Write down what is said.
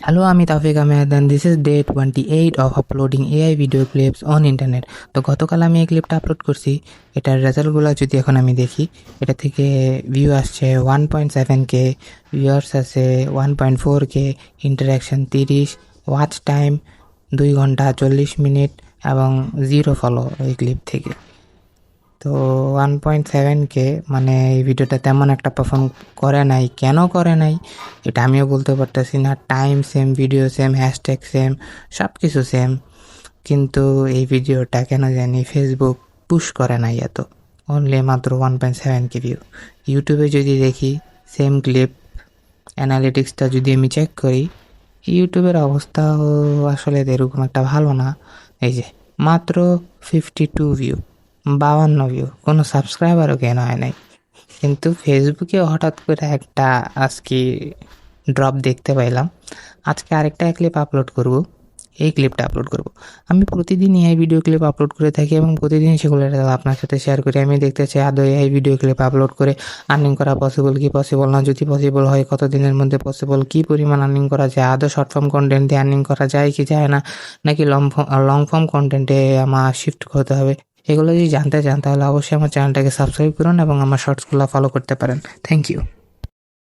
Hello, I'm Tawfiq Ahmed and this is day 28 of uploading AI video clips on internet. তো গতকাল আমি এই ক্লিপটা আপলোড করছি। এটার রেজাল্টগুলো যদি এখন আমি দেখি, এটা থেকে ভিউ আসছে 1.7K, ভিউয়ার্স আছে 1.4K, ইন্টারাকশন 30, ওয়াচ টাইম 2 ঘন্টা 40 মিনিট এবং 0 ফলো এই ক্লিপ থেকে। তো 1.7K মানে এই ভিডিওটা তেমন একটা পারফর্ম করে নাই। কেন করে নাই এটা আমিও বলতে পারতেছি না। Time same, video same, hashtag same, সব কিছু সেম, কিন্তু এই ভিডিওটা কেন জানি ফেসবুক পুশ করে নাই এত। অনলি মাত্র 1.7K ভিউ। ইউটিউবে যদি দেখি সেম ক্লিপ, অ্যানালিটিক্সটা যদি আমি চেক করি, ইউটিউবের অবস্থাও আসলে এরকম একটা ভালো না। এই যে মাত্র 52 ভিউ, 52 ভিউ, কোনো সাবস্ক্রাইবারও কেন হয় নাই। কিন্তু ফেসবুকে হঠাৎ করে একটা আজকে ড্রপ দেখতে পাইলাম। আজকে আরেকটা ক্লিপ আপলোড করব, এই ক্লিপটা আপলোড করব। আমি প্রতিদিনই এই ভিডিও ক্লিপ আপলোড করে থাকি এবং প্রতিদিন সেগুলো আপনার সাথে শেয়ার করি। আমি দেখতে চাই আদৌ এই ভিডিও ক্লিপ আপলোড করে আর্নিং করা পসিবল কি পসিবল না, যদি পসিবল হয় কত দিনের মধ্যে পসিবল, কী পরিমাণ আর্নিং করা যায়, আদৌ শর্ট ফর্ম কন্টেন্ট দিয়ে আর্নিং করা যায় কি যায় না, নাকি লং ফর্ম কন্টেন্টে আমার শিফট করতে হবে। এগুলো যদি জানতে চান তাহলে অবশ্যই আমার চ্যানেলটাকে সাবস্ক্রাইব করুন এবং আমার শর্টসগুলো ফলো করতে পারেন। Thank you.